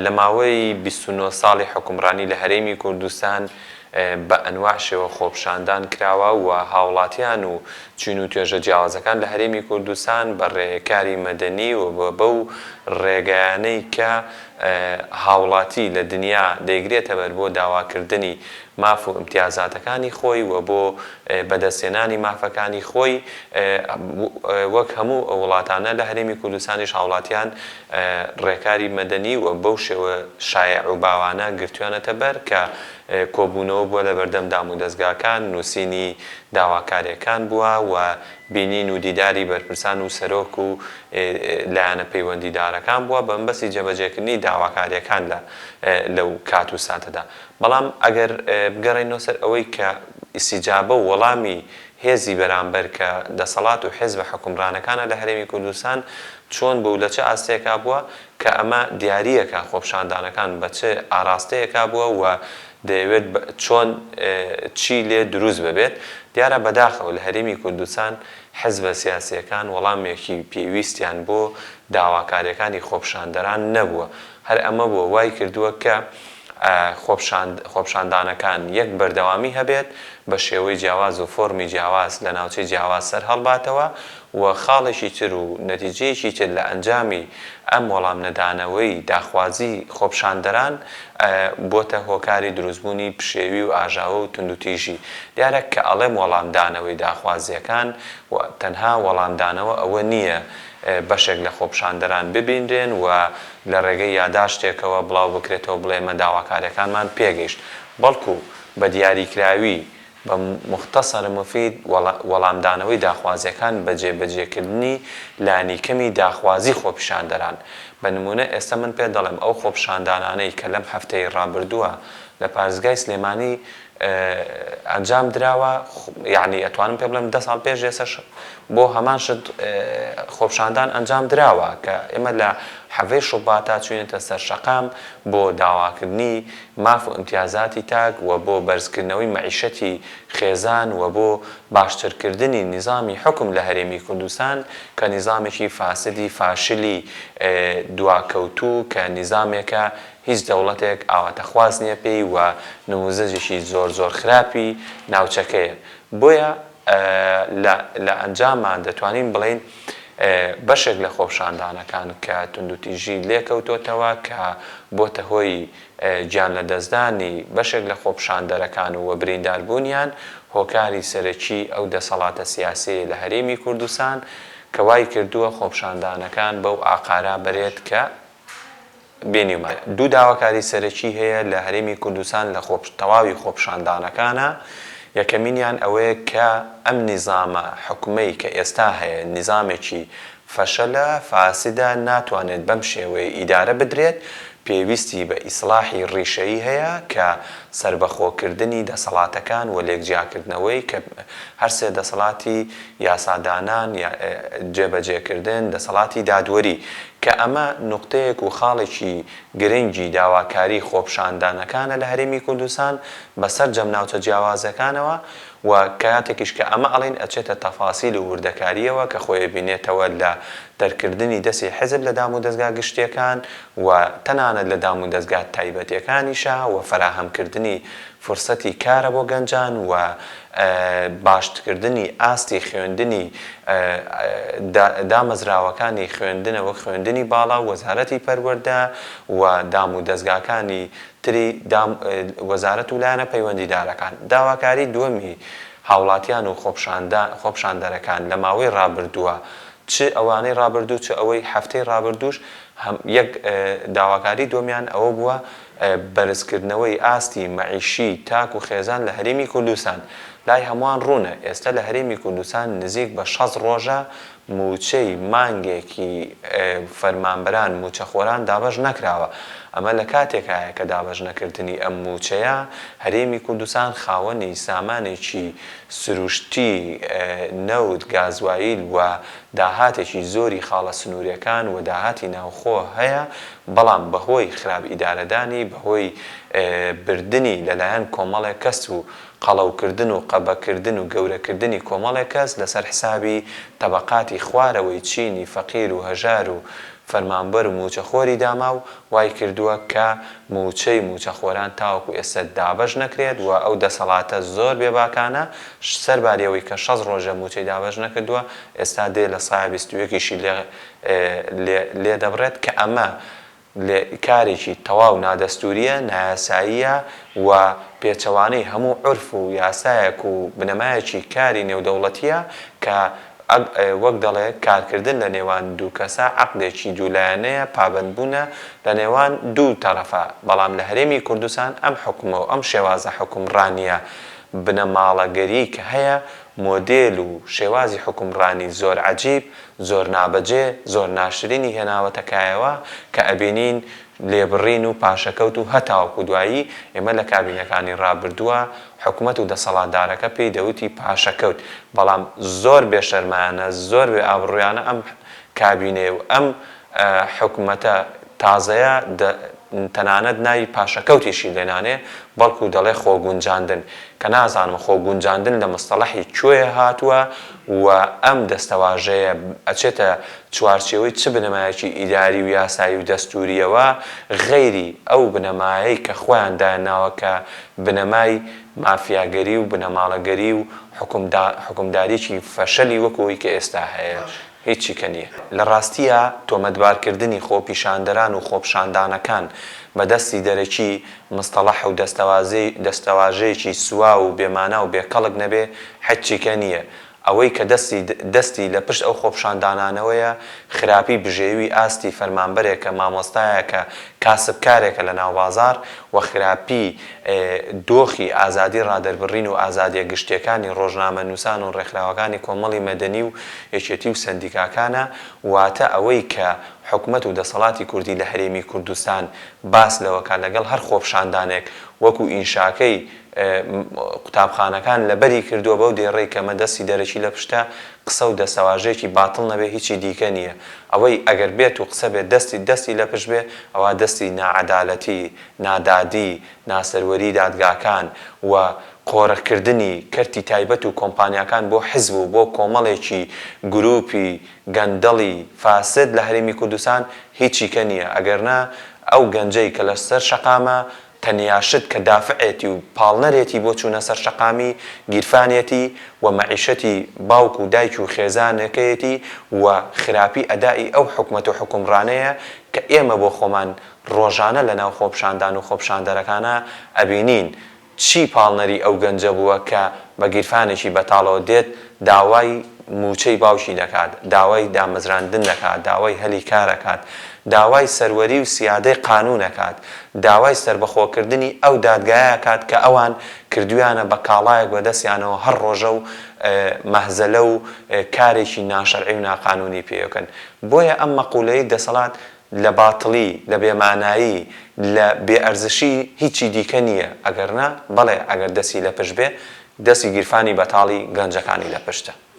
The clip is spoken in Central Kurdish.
لە ماوەی 29 ساڵی حکومڕانی لە هەرێمی کوردستان بە ئەنواع شێوە خۆپشاندان کراوە و هاوڵاتیان و چین و توێژە جیاوازەکان لە هەرێمی کوردستان بە ڕێکاری مەدەنی و بەو ڕێگەیانەی کە هاوڵاتی لە دنیا دەیگرێتە بەر بۆ داواکردنی ماف و ئیمتیازاتەکانی خۆی و بۆ بەدەستێنانی مافەکانی خۆی وەک هەموو وڵاتانە لە هەرێمی کوردستانیش هاوڵاتیان ڕێکاری مەدەنی و بەو شێوە شایع و باوانە گرتویانەتە بەر کە کۆبوونەوە بووە لە بەردەم دام و دەستگاکان نووسینی داواکاریەکان بووە و بینین و دیداری بەرپرسان و سەرۆک و لایەنە پەیوەندیدارەکان بووە بە مەبەستی جێبەجێکردنی داواکاریەکان لەو کات و ساتەدا. بەڵام ئەگەر بگەڕێنەوە سەر ئەوەی کە ئیسیجابە و وەڵامی هێزی بەرامبەر کە دەسەڵات و حیزبە حکومڕانەکانە لە هەرێمی کوردستان چۆن بوو لە چه ئاستەیەکا بووە کە ئەمە دیاریەکە خۆپشاندانەکان بە چه ئاراستەیەکا بووە و دەیەوێت چۆن چی لێ دروست ببێت. دیارە بەداخەوە لە هەرێمی کوردستان حیزبە سیاسیەکان وەڵامێکی پێویستیان بۆ داواکاریەکانی خۆپشاندەران نەبووە. هەر ئەمە بووە وای کردووە کە خۆپشاندانەکان یەک بەردەوامی هەبێت بە شێوەی جیاواز و فۆرمی جیاواز لە ناوچەی جیاواز سەر هەڵباتەوە و خاڵێکی تر و نەتیجەیەکی تر لە ئەنجامی ئەم وەڵام نەدانەوەی داخوازی خۆپشاندەران بۆتە هۆکاری دروستبوونی پشێوی و ئاژاوە و توندوتیژی. دیارە کە ئەڵێم وەڵامدانەوەی داخوازیەکان و تەنها وەڵامدانەوە ئەوە نییە بەشێک لە خۆپشاندەران ببینرێن و لە ڕێگەی یاداشتێکەوە بڵاو بکرێتەوە بڵێمە داواکاریەکانمان پێگەیشت، بەڵکو بە دیاریکراوی بە مختصر مفید وەڵامدانەوەی داخوازیەکان بە جێبەجێکردنی لانیکەمی داخوازی خۆپشاندەران. بە نمونە ئێستا من پێ دەڵێم ئەو خۆپشاندانانەی کە لەم هەفتەی ڕابردووە لە پارێزگای سلێمانی ئەنجام دراوە، یعنی ئەتوانم پێ بڵێم 10 ساڵ پێش ئێستا بۆ هەمان شت خۆپشاندان ئەنجام دراوە کە ئێمە لە حەڤەی شوباتا چوینەتە سەر شەقام بۆ داواکردنی ماف و ئیمتیازاتی تاک و بۆ بەرزکردنەوەی مەعیشەتی خێزان و بۆ باشترکردنی نیزامی حکم لە هەرێمی کوردستان کە نیزامێکی فاسدی فاشلی دواکەوتوو کە نیزامێکە هیچ دەوڵەتێک ئاواتەخواز نییە پێی و نموزەجێکی زۆر خراپی ناوچەکەیە. بۆیە لە ئەنجامان دەتوانین بڵین بەشێک لە خۆپشاندانەکان کە توندوتیژی لێکەوتۆتەوە کە بۆتە هۆی گیان لە دەستدانی بەشێک لە خۆپشاندەرەکان و برینداربوونیان هۆکاری سەرەکی ئەو دەسەڵاتە سیاسی لە هەرێمی کوردستان کە وای کردووە خۆپشاندانەکان بەو ئاقارا بەرێت کە بێنیومە. دوو داواکاری سەرەکی هەیە لە هەرێمی کوردستان لە تەواوی خۆپشاندانەکانە. یەکەمینیان ئەوەیە کە ئەم نیزامە حکومەی کە ئێستا هەیە نیزامێکی فەشەلە فاسدە ناتوانێت بەم شێوەیە ئیدارە بدرێت، پێویستی بە ئیسلاحی ڕیشەیی هەیە کە سربەخۆکردنی دەسەڵاتەکان و لێکجیاکردنەوەی کە هەرسێ دەسەڵاتی یاسادانان جێبەجێکردن دەسەڵاتی دادوەری کە ئەمە نوقتەیەک و خاڵێکی گرنگی داواکاری خۆپشاندانەکانە لە هەرێمی کوردستان بەسەر جەمناوچە جیاوازەکانەوە و کاتێکیش کە ئەمە ئەڵێن ئەچێتە تەفاسیل و وردەکاریەوە کە خۆی بینێتەوە لە دەرکردنی دەستی حیزب لە دام و دەستگا گشتیەکان و تەنانەت لە دام و دەستگا تایبەتیەکانیشە و فراهەمکردنی فرسەتی کارە بۆ گەنجان و باشتکردنی ئاستی خوێندنی دامەزراوەکانی خوێندنەوە خوێندنی باڵا وەزارەتی پەروەردە و دام و دەستگاکانی تری وەزارەت و لایەنە پەیوەندیدارەکان. داواکاری دووەمی هاوڵاتیان و خۆپشاندەرەکان لە ماوەی ڕابردووە چ ئەوانەی ڕابردوو چ ئەوەی هەفتەی ڕابردووش یەک داواکاری دومیان ئەوە بووە بەرزکردنەوەی ئاستی مەعیشی تاک و خێزان لە هەرێمی کوردستان. لای هەمووان ڕوونە ئێستا لە هەرێمی کوردستان نزیک بە 60 ڕۆژە موچەی مانگێکی فەرمانبەران موچەخۆران دابەش نەکراوە. ئەمە لە کاتێکایە کە دابەش نەکردنی ئەم موچەیە هەرێمی کوردستان خاوەنی سامانێکی سروشتی نەوت گازوایل و داهاتێکی زۆری خاڵە سنووریەکان و داهاتی ناوخۆ هەیە، بەڵام بەهۆی خراپ ئیدارەدانی بەهۆی بردننی لەلایەن کۆمەڵێک کەس و قەڵەوکردن و قەبەکردن و گەورەکردنی کۆمەڵێک کەس لەسەر حسابی تەبەقاتی خوارەوەی چینی فەقیر و هەژار و فەرمانبەر و موچەخۆری داما و وای کردووە کە موچەی موچەخۆران تاوەکو ئێستا دابەش نەکرێت و ئەو دەسەڵاتە زۆر بێباکانە سەربارەوەی کە 6 ڕۆژە موچەی دابەش نەکردووە ئێستا دێ لە سایە 21یشی لێ دەبڕێت کە ئەمە کارێکی تەواو نادەستوریە نایاساییە و پێچەوانەی هەموو عورف و یاسایەک و بنەمایەکی کاری نێودەوڵەتیە کە وەک دەڵێ کارکردن لە نێوان دوو کەسە عەقدێکی دوولایەنەیە پابەندبوونە لە نێوان دوو تەرەفە بەڵام لە هەرێمی کوردستان ئەم حکومە و ئەم شێوازە حکومڕانیە بنەماڵەگەری کە هەیە مۆدێل و شێوازی حکومڕانی زۆر عەجیب زۆر نابەجێ زۆر ناشرینی هێناوەتەکایەوە کە ئەبینین لێبڕین و پاشەکەوت و هەتاوەکو دوایی ئێمە لە کابینەکانی ڕابردووە حکومەت و دەسەڵاتدارەکە پێی دەوتی پاشەکەوت بەڵام زۆر بێشەرمانە زۆر بێ ئابڕوویانە ئەم کابینێ و ئەم حکومەتە تازەیە تەنانەت ناوی پاشەکەوتیشی لێنانێ بەڵکو دەڵێ خۆگونجاندن کە نازانم خۆگونجاندن لە مستەڵەحی کوێ هاتووە و ئەم دەستەواژەیە ئەچێتە چوارچێوەی چ بنەمایەکی ئیداری و یاسایی و دەستوریەوە غەیری ئەو بنەمایەی کە خۆیان داناوە کە بنەمای مافیاگەری و بنەماڵەگەری و حکومداریی فەشەلی وەکەوەی کە ئێستا هەیە هیچی کە نییە لە ڕاستیە تۆمەتبارکردنی خۆپیشاندەران و خۆپیشاندانەکان بەدەستی دەرەکی مستەڵەح و دەستەواژەیەکی سووا و بێمانە و بێکەڵک نەبێ حەچیکە نییە ئەوەی کە دەستی لە پشت ئەو خۆپیشاندانانەوەیە خراپی بژێوی ئاستی فەرمانبەرێکە مامۆستایەکە کاسبکارێکە لە ناو بازار و خراپی دۆخی ئازادی ڕادەربڕین و ئازادیە گشتیەکانی ڕۆژنامە نووسان و ڕێکخراوەکانی کۆمەڵی مەدەنی و یەکێتی و سەندیکاکانە واتە ئەوەی کە حکومەت و دەسەڵاتی کوردی لە هەرێمی کوردستان باس لەوەکە لەگەڵ هەر خۆپیشاندانێک وەکو ئینشاکەی قوتابخانەکان لەبەری کردووە بەو دێڕێی کەمە دەستی دەرەکی لە پشتە قسە و دەسەواژەیەکی باتڵ نەبێ هیچی دیکە نییە ئەوەی ئەگەر بێت و قسە بێت دەستی لە پشت بێ ئەوە دەستی نائەدالەتی نادادی ناسەروەری دادگاکان و قۆڕەکردنی کەرتی تایبەت و کۆمپانیاکان بۆ حیزب و بۆ کۆمەڵێکی گروپی گەندەڵی فاسد لە هەرێمی کوردستان هیچی کە نییە ئەگەرنا ئەو گەنجەی کە لەسەر شەقامە تەنیاشت کە دافعێتی و پاڵنەرێتی بۆ چوونە سەر شەقامی گیرفانێتی و مەعیشەتی باوک و دایک و خێزانەکەیەتی و خراپی ئەدای ئەو حکومەت و حکومڕانەیە کە ئێمە بۆ خۆمان ڕۆژانە لە ناو خۆپیشاندان و خۆپیشاندەرەکانە ئەبینین چی پاڵنەری ئەو گەنجە بووە کە بە گیرفانێکی بەتاڵەوە دێت داوای موچەی باوشی دەکات داوای دامەزراندن دەکات داوای هەلی کارەکات داوای سەروەری و سیادەی قانونەکات داوای سربەخۆکردنی ئەو دادگایەکات کە ئەوان کردویانە بە کاڵایەک بەدەستیانەوە هەر ڕۆژە و مەهزەلە و کارێکی ناشەرعی و ناقانونی پێوەکەن بۆیە ئەم مەقولەی دەسەڵات لە باتڵی لە بێمانایی لە بێئەرزشی هیچی دیکە نییە ئەگەرنا بەڵێ ئەگەر دەستی لە پشت بێ دەستی گیرفانی بەتاڵی گەنجەکانی لە پشتە